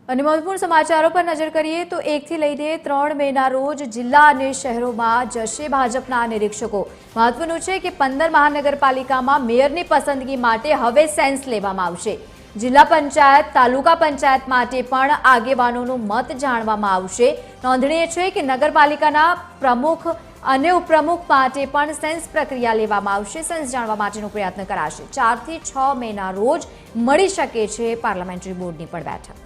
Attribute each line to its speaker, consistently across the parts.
Speaker 1: અને મહત્વપૂર્ણ સમાચારો પર નજર કરીએ તો 1 થી લઈને 3 મેના રોજ જિલ્લા અને શહેરોમાં જશે ભાજપના નિરીક્ષકો। મહત્વનું છે કે 15 મહાનગરપાલિકામાં મેયરની પસંદગી માટે હવે સેન્સ લેવામાં આવશે। જિલ્લા પંચાયત તાલુકા પંચાયત માટે પણ આગેવાનોનો મત જાણવામાં આવશે। નોંધનીય છે કે નગરપાલિકાના પ્રમુખ અને ઉપપ્રમુખ માટે પણ સેન્સ પ્રક્રિયા લેવામાં આવશે। સેન્સ જાણવા માટેનો પ્રયત્ન કરાશે। 4 થી 6 મેના રોજ મળી શકે છે પાર્લામેન્ટરી બોર્ડની પણ બેઠક।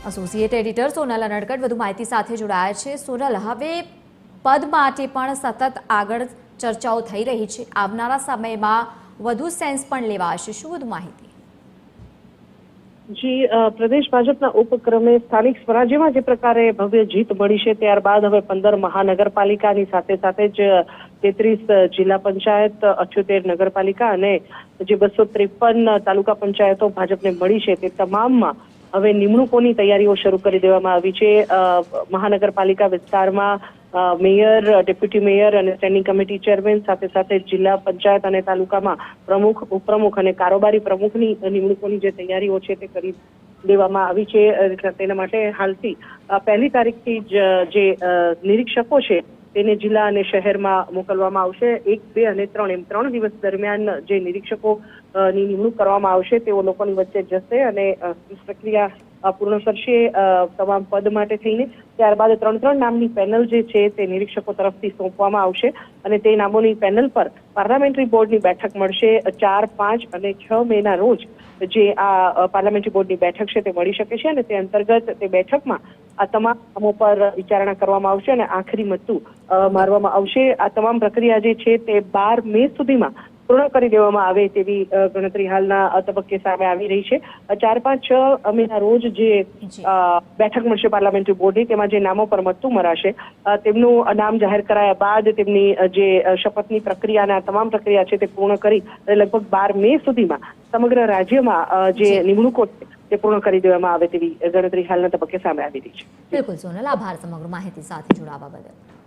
Speaker 1: એસોસિએટ એડિટર સોનલ અનડકટ વધુ માહિતી સાથે જોડાયા છે। સોનલ, હવે પદ માટે પણ સતત આગળ ચર્ચાઓ થઈ રહી છે। આવનારા સમયમાં વધુ સેન્સ પણ લેવાશે। શું વધુ માહિતી?
Speaker 2: જી, પ્રદેશ ભાજપના ઉપક્રમે સ્થાનિક સ્વરાજ્યમાં જે પ્રકારે ભવ્ય જીત મળી છે ત્યારબાદ હવે 15 મહાનગરપાલિકાની સાથે સાથે જ 33 જિલ્લા પંચાયત, 78 નગરપાલિકા અને જે 253 તાલુકા પંચાયતો ભાજપને મળી છે તે તમામમાં હવે નિમણૂકોની તૈયારીઓ શરૂ કરી દેવામાં આવી છે। મહાનગરપાલિકા વિસ્તારમાં મેયર, ડેપ્યુટી મેયર અને સ્ટેન્ડિંગ કમિટી ચેરમેન સાથે સાથે જિલ્લા પંચાયત અને તાલુકામાં પ્રમુખ, ઉપપ્રમુખ અને કારોબારી પ્રમુખની નિમણૂકોની જે તૈયારીઓ છે તે કરી દેવામાં આવી છે। તેના માટે હાલથી 1 તારીખથી જ જે નિરીક્ષકો છે તેને જિલ્લા અને શહેરમાં મોકલવામાં આવશે। 1, 2 અને 3 એમ 3 દિવસ દરમિયાન જે નિરીક્ષકોની નિમણૂક કરવામાં આવશે તેઓ લોકોની વચ્ચે જશે અને પ્રક્રિયા પૂર્ણ કરશે તમામ પદ માટે થઈને। ત્યારબાદ 3 નામની પેનલ જે છે તે નિરીક્ષકો તરફથી સોંપવામાં આવશે અને તે નામોની પેનલ પર પાર્લામેન્ટરી બોર્ડની બેઠક મળશે। 4, 5 અને 6 મેના રોજ જે આ પાર્લામેન્ટરી બોર્ડની બેઠક છે તે મળી શકે છે અને તે અંતર્ગત તે બેઠકમાં આ તમામ કામો પર વિચારણા કરવામાં આવશે અને આખરી મતું મારવામાં આવશે। આ તમામ પ્રક્રિયા જે છે તે 12 મે સુધીમાં પૂર્ણ કરી દેવામાં આવે તેવી ગણતરી હાલના તબક્કે સામે આવી રહી છે। 4, 5, 6 મેના રોજ જે બેઠક મળશે પાર્લામેન્ટરી બોર્ડની તેમાં જે નામો પર મતું મરાશે તેમનું નામ જાહેર કરાયા બાદ તેમની જે શપથની પ્રક્રિયા અને આ તમામ પ્રક્રિયા છે તે પૂર્ણ કરી લગભગ 12 મે સુધીમાં સમગ્ર રાજ્યમાં જે નિમણૂકો છે તે પૂર્ણ કરી દેવામાં આવે તેવી ગણતરી હાલના તબક્કે સામે આવી રહી છે।
Speaker 1: બિલકુલ સોનલ, આભાર સમગ્ર માહિતી સાથે જોડાવા બદલ।